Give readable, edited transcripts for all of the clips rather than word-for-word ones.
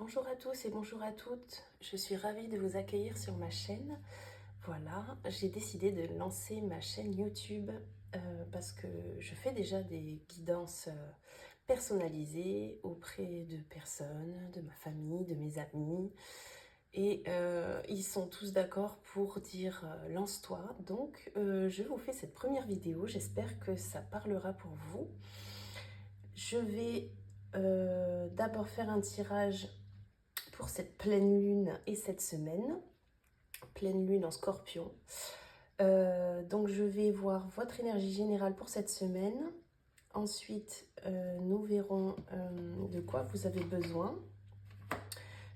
Bonjour à tous et bonjour à toutes, je suis ravie de vous accueillir sur ma chaîne. Voilà, j'ai décidé de lancer ma chaîne YouTube parce que je fais déjà des guidances personnalisées auprès de personnes, de ma famille, de mes amis. Et ils sont tous d'accord pour dire lance-toi. Donc je vous fais cette première vidéo, j'espère que ça parlera pour vous. Je vais d'abord faire un tirage pour cette pleine lune et cette semaine, pleine lune en scorpion. Donc je vais voir votre énergie générale pour cette semaine. Ensuite, nous verrons de quoi vous avez besoin.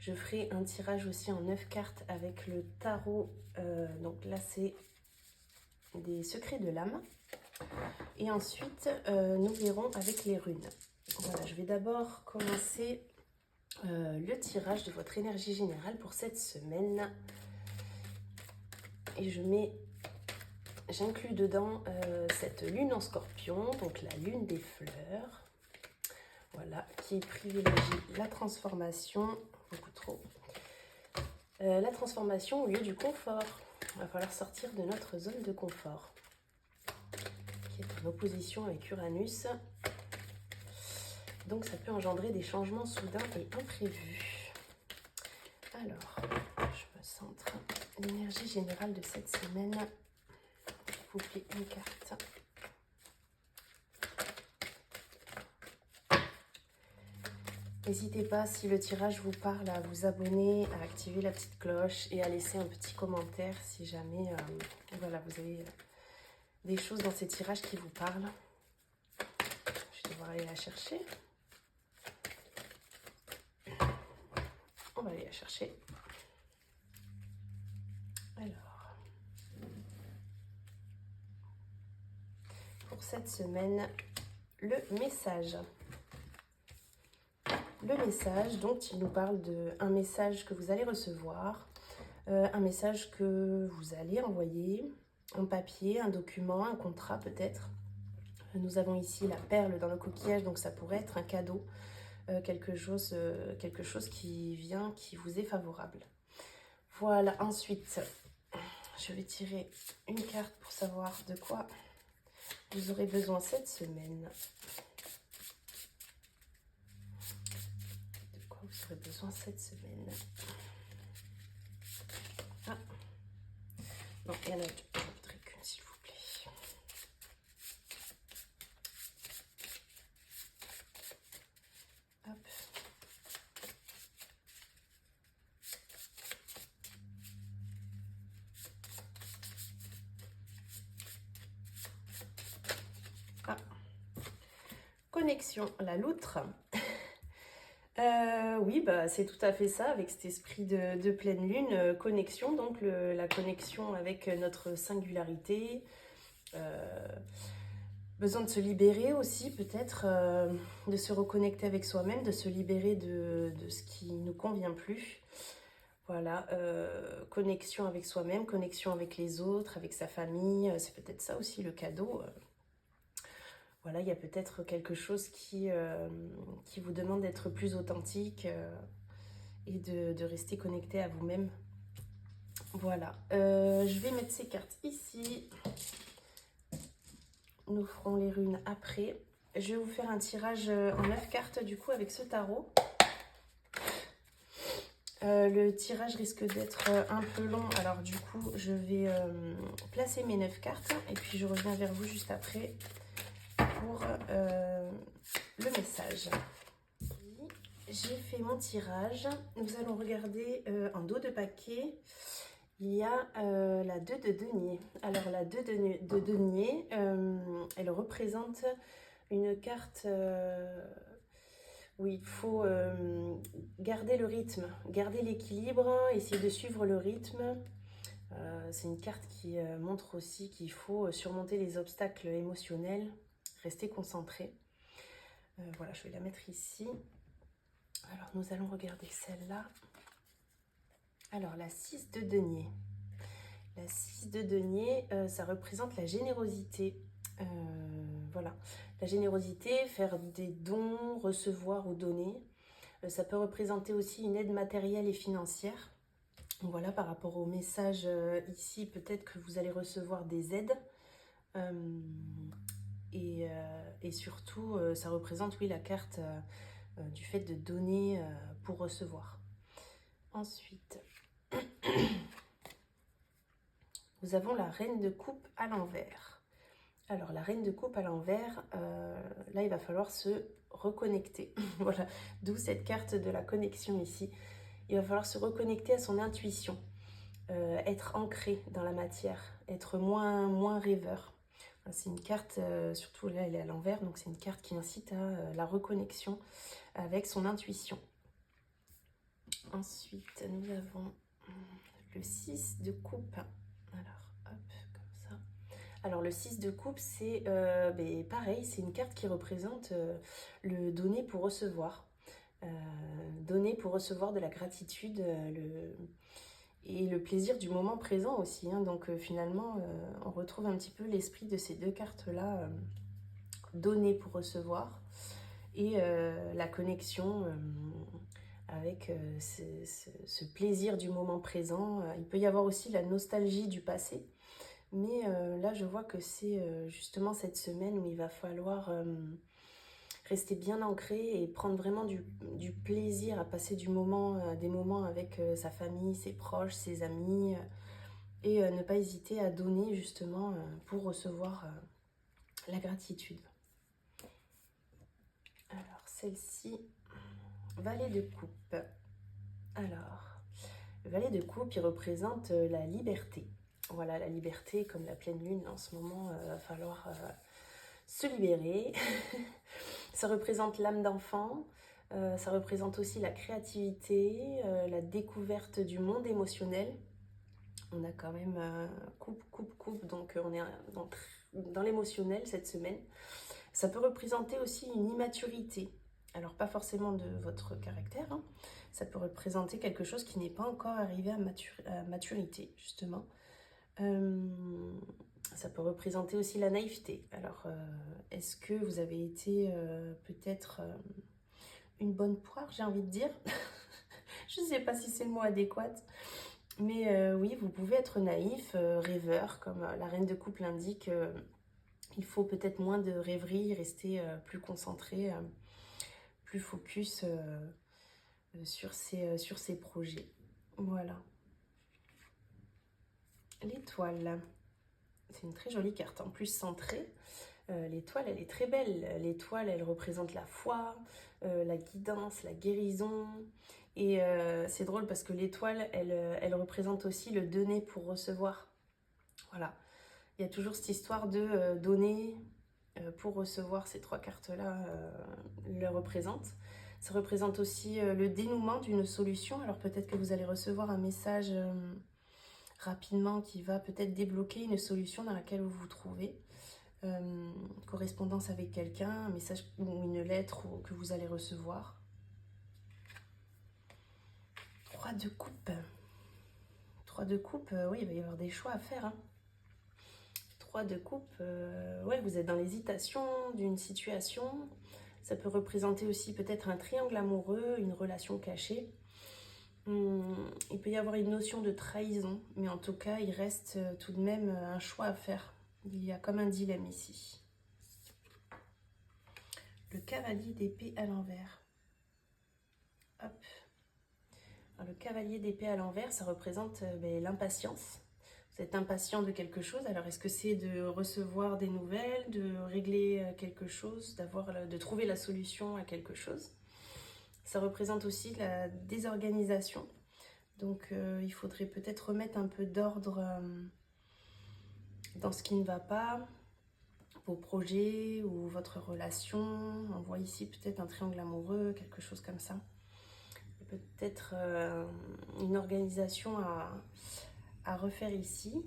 Je ferai un tirage aussi en 9 cartes avec le tarot. Donc là, c'est des secrets de l'âme. Et ensuite, nous verrons avec les runes. Voilà, je vais d'abord commencer le tirage de votre énergie générale pour cette semaine. Et j'inclus dedans cette lune en scorpion, donc la lune des fleurs, voilà, qui privilégie la transformation, beaucoup trop, la transformation au lieu du confort. Il va falloir sortir de notre zone de confort, qui est en opposition avec Uranus. Donc ça peut engendrer des changements soudains et imprévus. Alors, je me centre. L'énergie générale de cette semaine. S'il vous plaît, une carte. N'hésitez pas, si le tirage vous parle, à vous abonner, à activer la petite cloche et à laisser un petit commentaire si jamais voilà, vous avez des choses dans ces tirages qui vous parlent. Je vais devoir aller la chercher. On va aller la chercher. Alors, pour cette semaine, le message. Le message, donc, il nous parle d'un message que vous allez recevoir, un message que vous allez envoyer, un papier, un document, un contrat peut-être. Nous avons ici la perle dans le coquillage, donc ça pourrait être un cadeau, quelque chose qui vient, qui vous est favorable. Voilà, ensuite, je vais tirer une carte pour savoir de quoi vous aurez besoin cette semaine. De quoi vous aurez besoin cette semaine. Ah, non, il y en a deux, je ne voudrais qu'une s'il vous plaît. Hop. Ah. Connexion, la loutre. Oui, bah, c'est tout à fait ça, avec cet esprit de pleine lune, connexion, donc la connexion avec notre singularité, besoin de se libérer aussi peut-être, de se reconnecter avec soi-même, de se libérer de ce qui ne nous convient plus. Voilà, connexion avec soi-même, connexion avec les autres, avec sa famille, c'est peut-être ça aussi le cadeau. Voilà, il y a peut-être quelque chose qui vous demande d'être plus authentique et de rester connecté à vous-même. Voilà, je vais mettre ces cartes ici. Nous ferons les runes après. Je vais vous faire un tirage en 9 cartes du coup avec ce tarot. Le tirage risque d'être un peu long, alors du coup je vais placer mes 9 cartes et puis je reviens vers vous juste après pour le message. J'ai fait mon tirage. Nous allons regarder en dos de paquet. Il y a la 2 de denier. Alors la 2 de denier, elle représente une carte où il faut garder le rythme, garder l'équilibre, essayer de suivre le rythme. C'est une carte qui montre aussi qu'il faut surmonter les obstacles émotionnels, rester concentré. Voilà, je vais la mettre ici. Alors, nous allons regarder celle-là. Alors, la 6 de denier. La 6 de denier, ça représente la générosité. Voilà, la générosité, faire des dons, recevoir ou donner. Ça peut représenter aussi une aide matérielle et financière. Voilà, par rapport au message ici, peut-être que vous allez recevoir des aides. Et surtout, ça représente, oui, la carte du fait de donner pour recevoir. Ensuite, nous avons la reine de coupe à l'envers. Alors, la reine de coupe à l'envers, là, il va falloir se reconnecter. Voilà, d'où cette carte de la connexion ici. Il va falloir se reconnecter à son intuition, être ancré dans la matière, être moins rêveur. C'est une carte, surtout là, elle est à l'envers, donc c'est une carte qui incite à la reconnexion avec son intuition. Ensuite, nous avons le 6 de coupe. Alors, hop, comme ça. Alors, le 6 de coupe, c'est pareil, c'est une carte qui représente le donner pour recevoir. Donner pour recevoir de la gratitude et le plaisir du moment présent aussi. Hein. Donc, finalement, on retrouve un petit peu l'esprit de ces deux cartes-là. Donner pour recevoir et la connexion avec ce plaisir du moment présent. Il peut y avoir aussi la nostalgie du passé, mais là je vois que c'est justement cette semaine où il va falloir rester bien ancré et prendre vraiment du plaisir à passer des moments avec sa famille, ses proches, ses amis, et ne pas hésiter à donner justement pour recevoir la gratitude. Alors, celle-ci, valet de coupe. Alors, le valet de coupe, il représente la liberté. Voilà, la liberté, comme la pleine lune en ce moment, il va falloir se libérer. Ça représente l'âme d'enfant, ça représente aussi la créativité, la découverte du monde émotionnel. On a quand même coupe, donc on est dans l'émotionnel cette semaine. Ça peut représenter aussi une immaturité. Alors pas forcément de votre caractère, hein. Ça peut représenter quelque chose qui n'est pas encore arrivé à maturité, justement. Ça peut représenter aussi la naïveté. Alors, est-ce que vous avez été peut-être une bonne poire, j'ai envie de dire. Je ne sais pas si c'est le mot adéquat. Mais oui, vous pouvez être naïf, rêveur, comme la reine de coupe l'indique. Il faut peut-être moins de rêverie, rester plus concentré, plus focus sur ses projets. Voilà. L'étoile. C'est une très jolie carte, en plus centrée. L'étoile, elle est très belle. L'étoile, elle représente la foi, la guidance, la guérison. Et c'est drôle parce que l'étoile, elle représente aussi le donner pour recevoir. Voilà. Il y a toujours cette histoire de donner pour recevoir. Ces trois cartes-là le représentent. Ça représente aussi le dénouement d'une solution. Alors peut-être que vous allez recevoir un message rapidement qui va peut-être débloquer une solution dans laquelle vous vous trouvez. Correspondance avec quelqu'un, un message ou une lettre que vous allez recevoir. 3 de coupe. 3 de coupe, oui, il va y avoir des choix à faire. Hein. 3 de coupe, ouais, vous êtes dans l'hésitation d'une situation. Ça peut représenter aussi peut-être un triangle amoureux, une relation cachée. Il peut y avoir une notion de trahison, mais en tout cas, il reste tout de même un choix à faire. Il y a comme un dilemme ici. Le cavalier d'épée à l'envers. Hop. Alors, le cavalier d'épée à l'envers, ça représente l'impatience. Vous êtes impatient de quelque chose. Alors, est-ce que c'est de recevoir des nouvelles, de régler quelque chose, de trouver la solution à quelque chose? Ça représente aussi la désorganisation. Donc, il faudrait peut-être remettre un peu d'ordre dans ce qui ne va pas, vos projets ou votre relation. On voit ici peut-être un triangle amoureux, quelque chose comme ça. Peut-être une organisation à refaire ici.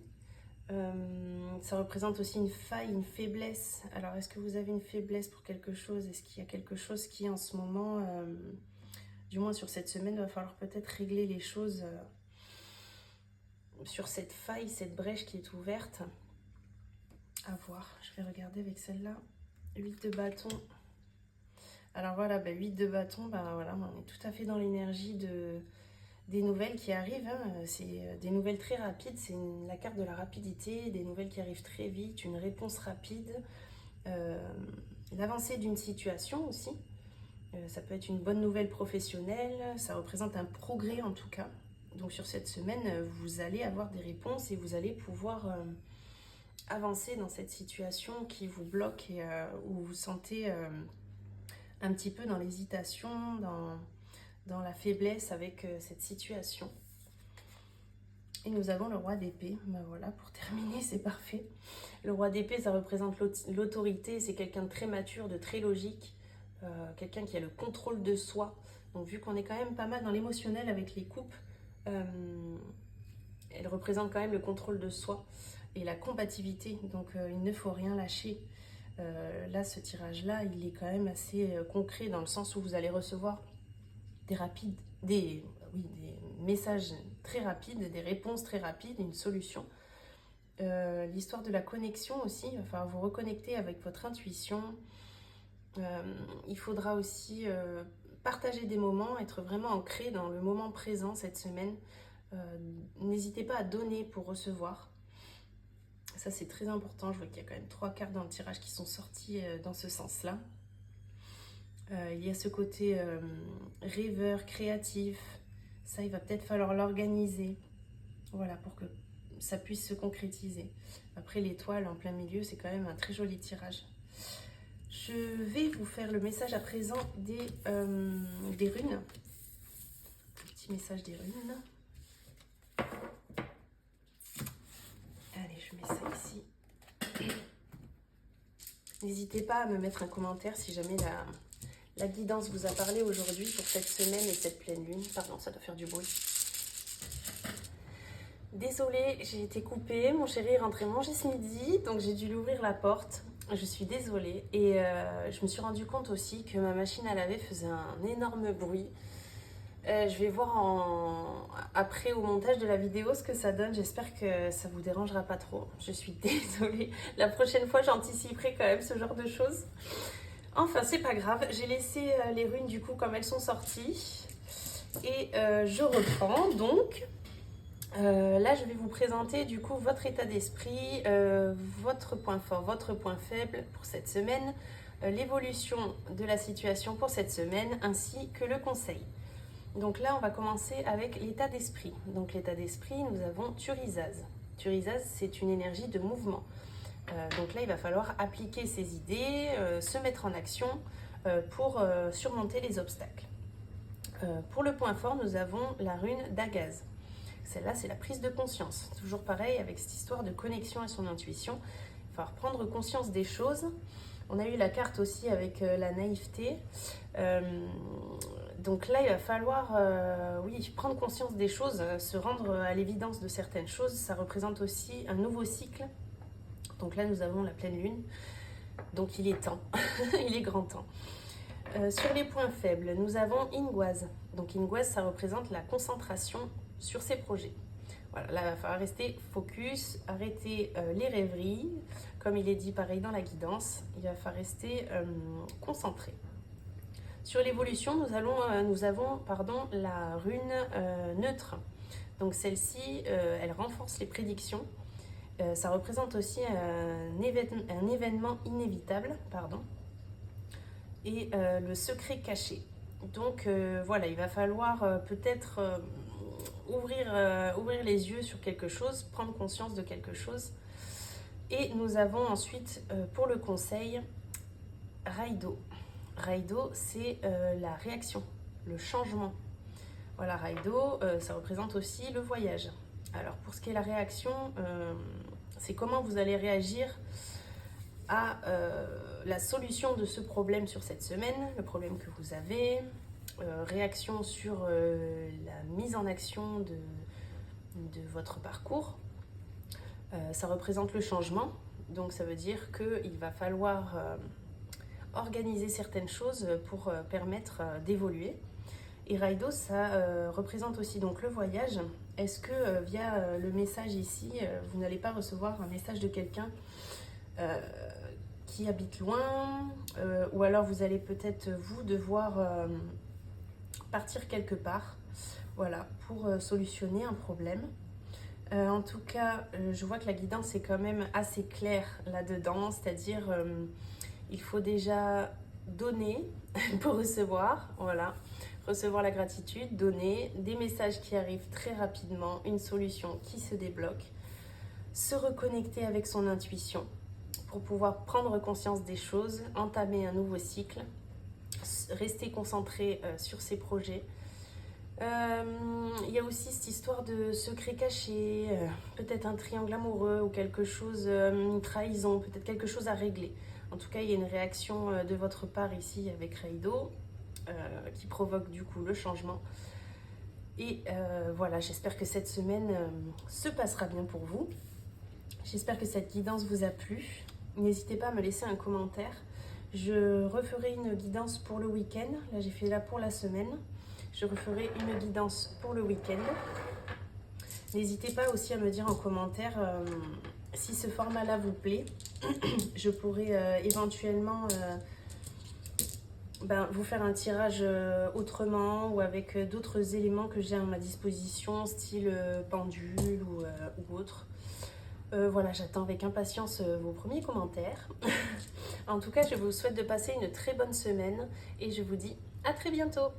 Ça représente aussi une faille, une faiblesse. Alors, est-ce que vous avez une faiblesse pour quelque chose? Est-ce qu'il y a quelque chose qui, en ce moment, du moins sur cette semaine, va falloir peut-être régler les choses sur cette faille, cette brèche qui est ouverte? À voir. Je vais regarder avec celle-là. 8 de bâton. Alors voilà, 8 de bâton, voilà, on est tout à fait dans l'énergie des nouvelles qui arrivent. Hein. C'est des nouvelles très rapides, c'est la carte de la rapidité, des nouvelles qui arrivent très vite, une réponse rapide, l'avancée d'une situation aussi. Ça peut être une bonne nouvelle professionnelle, ça représente un progrès en tout cas. Donc sur cette semaine, vous allez avoir des réponses et vous allez pouvoir avancer dans cette situation qui vous bloque et où vous vous sentez un petit peu dans l'hésitation, dans la faiblesse avec cette situation. Et nous avons le roi d'épée. Voilà, pour terminer, c'est parfait. Le roi d'épée, ça représente l'autorité. C'est quelqu'un de très mature, de très logique. Quelqu'un qui a le contrôle de soi. Donc vu qu'on est quand même pas mal dans l'émotionnel avec les coupes, elle représente quand même le contrôle de soi et la combativité. Donc il ne faut rien lâcher. Là, ce tirage-là, il est quand même assez concret dans le sens où vous allez recevoir des messages très rapides, des réponses très rapides, une solution. L'histoire de la connexion aussi, il va falloir vous reconnecter avec votre intuition. Il faudra aussi partager des moments, être vraiment ancré dans le moment présent cette semaine. N'hésitez pas à donner pour recevoir. Ça, c'est très important. Je vois qu'il y a quand même 3 cartes dans le tirage qui sont sorties dans ce sens-là. Il y a ce côté rêveur, créatif. Ça, il va peut-être falloir l'organiser. Voilà, pour que ça puisse se concrétiser. Après, l'étoile en plein milieu, c'est quand même un très joli tirage. Je vais vous faire le message à présent des runes. Petit message des runes. Allez, je mets ça ici. N'hésitez pas à me mettre un commentaire si jamais la guidance vous a parlé aujourd'hui pour cette semaine et cette pleine lune. Pardon, ça doit faire du bruit. Désolée, j'ai été coupée. Mon chéri est rentré manger ce midi, donc j'ai dû lui ouvrir la porte. Je suis désolée. Et je me suis rendu compte aussi que ma machine à laver faisait un énorme bruit. Je vais voir après au montage de la vidéo ce que ça donne. J'espère que ça vous dérangera pas trop. Je suis désolée. La prochaine fois, j'anticiperai quand même ce genre de choses. Enfin, c'est pas grave. J'ai laissé les runes du coup comme elles sont sorties. Et je reprends donc. Là, je vais vous présenter du coup votre état d'esprit, votre point fort, votre point faible pour cette semaine, l'évolution de la situation pour cette semaine, ainsi que le conseil. Donc là, on va commencer avec l'état d'esprit. Donc l'état d'esprit, nous avons Thurisaz. Thurisaz, c'est une énergie de mouvement. Donc là, il va falloir appliquer ses idées, se mettre en action pour surmonter les obstacles. Pour le point fort, nous avons la rune d'Agaz. Celle-là, c'est la prise de conscience. Toujours pareil, avec cette histoire de connexion à son intuition. Il va falloir prendre conscience des choses. On a eu la carte aussi avec la naïveté. Donc là, il va falloir prendre conscience des choses, se rendre à l'évidence de certaines choses. Ça représente aussi un nouveau cycle. Donc là, nous avons la pleine lune. Donc il est temps, il est grand temps. Sur les points faibles, nous avons Ingwaz. Donc Ingwaz, ça représente la concentration sur ses projets. Voilà, là, il va falloir rester focus, arrêter les rêveries. Comme il est dit pareil dans la guidance, il va falloir rester concentré. Sur l'évolution, nous avons la rune neutre. Donc celle-ci, elle renforce les prédictions. Ça représente aussi un événement inévitable, et le secret caché. Donc voilà, il va falloir peut-être ouvrir les yeux sur quelque chose, prendre conscience de quelque chose. Et nous avons ensuite, pour le conseil, Raido. Raido, c'est la réaction, le changement. Voilà, Raido, ça représente aussi le voyage. Alors, pour ce qui est la réaction, c'est comment vous allez réagir à la solution de ce problème sur cette semaine, le problème que vous avez, réaction sur la mise en action de votre parcours. Ça représente le changement, donc ça veut dire qu'il va falloir organiser certaines choses pour permettre d'évoluer. Et Raido, ça représente aussi donc le voyage. Est-ce que via le message ici, vous n'allez pas recevoir un message de quelqu'un qui habitent loin, ou alors vous allez peut-être vous devoir partir quelque part, voilà, pour solutionner un problème. En tout cas, je vois que la guidance est quand même assez claire là-dedans, c'est-à-dire il faut déjà donner pour recevoir, voilà, recevoir la gratitude, donner, des messages qui arrivent très rapidement, une solution qui se débloque, se reconnecter avec son intuition pour pouvoir prendre conscience des choses, entamer un nouveau cycle, rester concentré sur ses projets. Il y a aussi cette histoire de secret caché, peut-être un triangle amoureux ou quelque chose, une trahison, peut-être quelque chose à régler. En tout cas, il y a une réaction de votre part ici avec Raido qui provoque du coup le changement. Et voilà, j'espère que cette semaine se passera bien pour vous. J'espère que cette guidance vous a plu. N'hésitez pas à me laisser un commentaire. Je referai une guidance pour le week-end. Là, j'ai fait là pour la semaine. Je referai une guidance pour le week-end. N'hésitez pas aussi à me dire en commentaire si ce format-là vous plaît. Je pourrais éventuellement vous faire un tirage autrement ou avec d'autres éléments que j'ai à ma disposition, style pendule ou autre. Voilà, j'attends avec impatience vos premiers commentaires. En tout cas, je vous souhaite de passer une très bonne semaine et je vous dis à très bientôt.